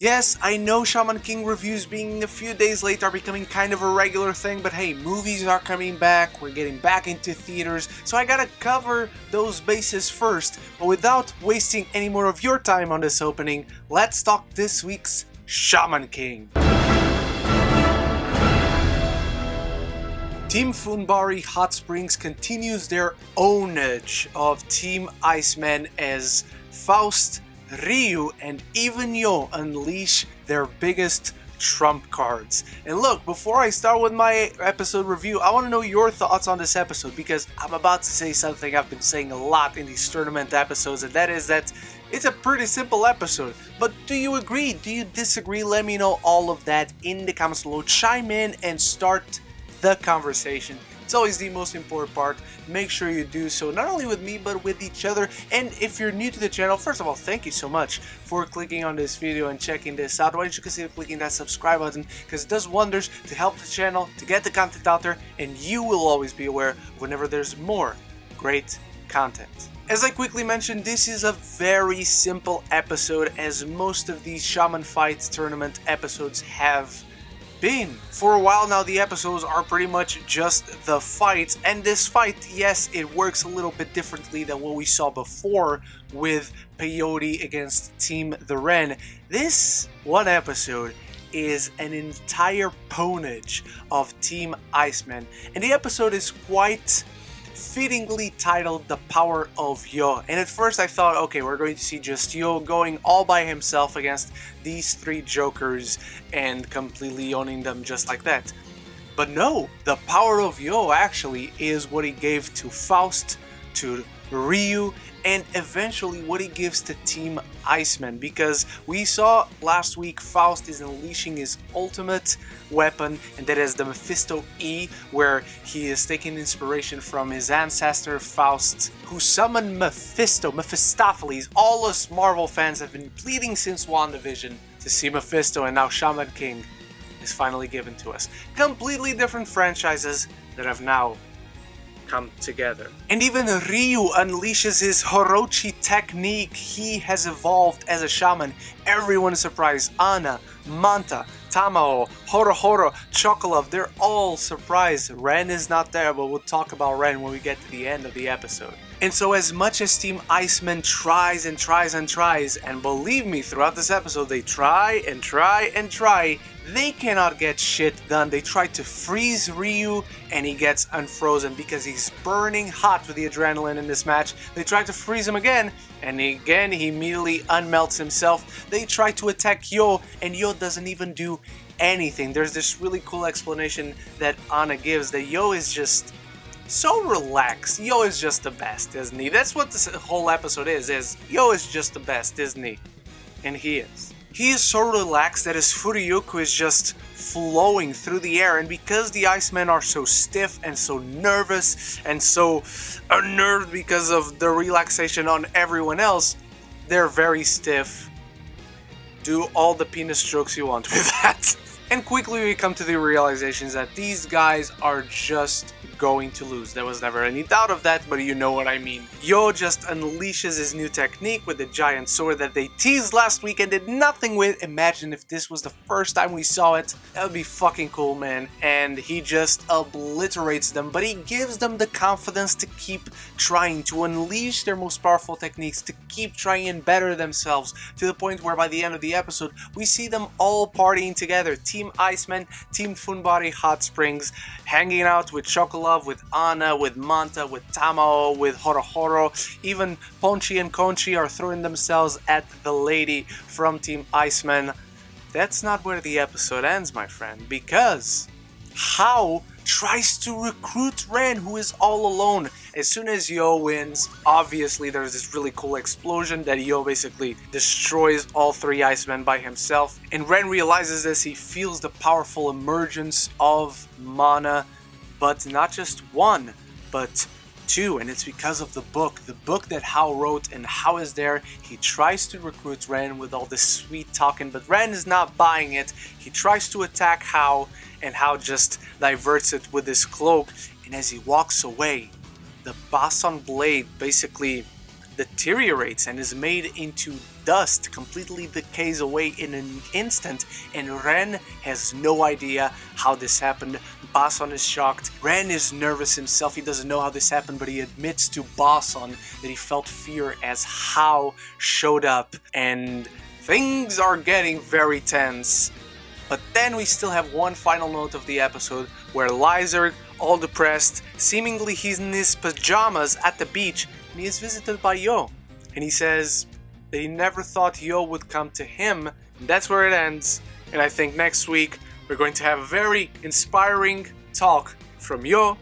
Yes, I know Shaman King reviews being a few days late are becoming kind of a regular thing, but hey, movies are coming back, we're getting back into theaters, so I gotta cover those bases first. But without wasting any more of your time on this opening, let's talk this week's Shaman King. Team Funbari Hot Springs continues their ownage of Team Icemen as Faust, Ryu, and even Yo unleash their biggest trump cards. And look, before I start with my episode review, I want to know your thoughts on this episode, because I'm about to say something I've been saying a lot in these tournament episodes, and that is that it's a pretty simple episode. But do you agree? Do you disagree? Let me know all of that in the comments below. Chime in and start the conversation. It's always the most important part. Make sure you do so, not only with me, but with each other. And if you're new to the channel, first of all, thank you so much for clicking on this video and checking this out. Why don't you consider clicking that subscribe button, because it does wonders to help the channel, to get the content out there, and you will always be aware whenever there's more great content. As I quickly mentioned, this is a very simple episode, as most of these Shaman Fights tournament episodes have been. For a while now, the episodes are pretty much just the fights, and this fight, yes, it works a little bit differently than what we saw before with Peyote against Team the Ren. This one episode is an entire ponage of Team Icemen, and the episode is quite fittingly titled The Power of Yo. And at first I thought, okay, we're going to see just Yo going all by himself against these three jokers and completely owning them just like that. But no, the power of Yo actually is what he gave to Faust, to Ryu, and eventually what he gives to Team Icemen, because we saw last week Faust is unleashing his ultimate weapon, and that is the Mephisto E, where he is taking inspiration from his ancestor Faust, who summoned Mephistopheles. All us Marvel fans have been pleading since WandaVision to see Mephisto, and now Shaman King is finally given to us. Completely different franchises that have now come together. And even Ryu unleashes his Orochi technique he has evolved as a shaman. Everyone is surprised. Anna, Manta, Tamao, Horo, Chocolove, they're all surprised. Ren is not there, but we'll talk about Ren when we get to the end of the episode. And so as much as Team Icemen tries and tries and tries, and believe me, throughout this episode they try and try and try, they cannot get shit done. They try to freeze Ryu and he gets unfrozen because he's burning hot with the adrenaline in this match. They try to freeze him again, and again he immediately unmelts himself. They try to attack Yo, and Yo doesn't even do anything. There's this really cool explanation that Anna gives that Yo is just so relaxed. Yo is just the best, isn't he? That's what this whole episode is Yo is just the best, isn't he? And he is. He is so relaxed that his Furyuku is just flowing through the air, and because the Icemen are so stiff and so nervous and so unnerved because of the relaxation on everyone else, they're very stiff. Do all the penis jokes you want with that. And quickly we come to the realizations that these guys are just going to lose. There was never any doubt of that, but you know what I mean. Yo just unleashes his new technique with the giant sword that they teased last week and did nothing with. Imagine if this was the first time we saw it. That would be fucking cool, man. And he just obliterates them, but he gives them the confidence to keep trying, to unleash their most powerful techniques, to keep trying and better themselves, to the point where by the end of the episode, we see them all partying together. Team Icemen, Team Funbari Hot Springs, hanging out with Chocolove, with Anna, with Manta, with Tamao, with Horo. Even Ponchi and Conchi are throwing themselves at the lady from Team Icemen. That's not where the episode ends, my friend, because Hao tries to recruit Ren, who is all alone. As soon as Yo wins, obviously there's this really cool explosion that Yo basically destroys all three Icemen by himself. And Ren realizes this, he feels the powerful emergence of mana, but not just one, but two, and it's because of the book that Hao wrote. And Hao is there. He tries to recruit Ren with all this sweet talking, but Ren is not buying it. He tries to attack Hao, and Hao just diverts it with his cloak, and as he walks away, the Bason blade basically deteriorates and is made into dust, completely decays away in an instant, and Ren has no idea how this happened. Bason is shocked. Ren is nervous himself. He doesn't know how this happened, but he admits to Bason that he felt fear as Hao showed up, and things are getting very tense. But then we still have one final note of the episode where Lizard, all depressed, seemingly he's in his pajamas at the beach, and he is visited by Yo. And he says that he never thought Yo would come to him, and that's where it ends. And I think next week we're going to have a very inspiring talk from Yo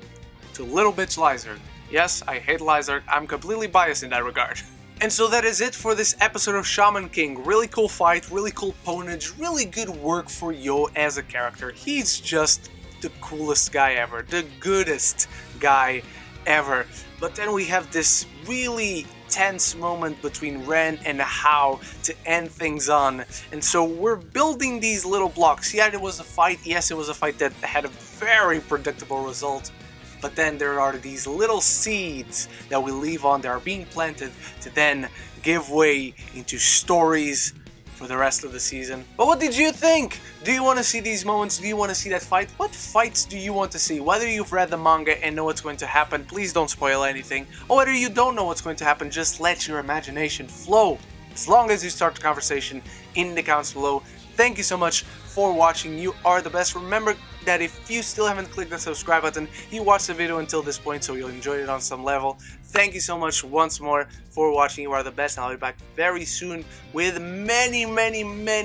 to Little Bitch Lizard. Yes, I hate Lizard. I'm completely biased in that regard. And so that is it for this episode of Shaman King. Really cool fight, really cool ponage, really good work for Yo as a character. He's just the coolest guy ever, the goodest guy ever. But then we have this really tense moment between Ren and Hao to end things on. And so we're building these little blocks. Yeah, it was a fight. Yes, it was a fight that had a very predictable result. But then there are these little seeds that we leave on that are being planted to then give way into stories for the rest of the season. But what did you think? Do you want to see these moments? Do you want to see that fight? What fights do you want to see? Whether you've read the manga and know what's going to happen, please don't spoil anything. Or whether you don't know what's going to happen, just let your imagination flow. As long as you start the conversation in the comments below. Thank you so much for watching. You are the best. Remember that if you still haven't clicked the subscribe button, you watched the video until this point, so you'll enjoy it on some level. Thank you so much once more for watching. You are the best, and I'll be back very soon with many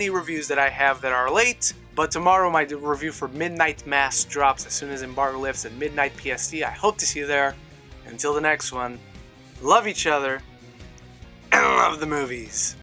reviews that I have that are late. But tomorrow my review for Midnight Mass drops as soon as embargo lifts at midnight PST. I hope to see you there. Until the next one, love each other and love the movies.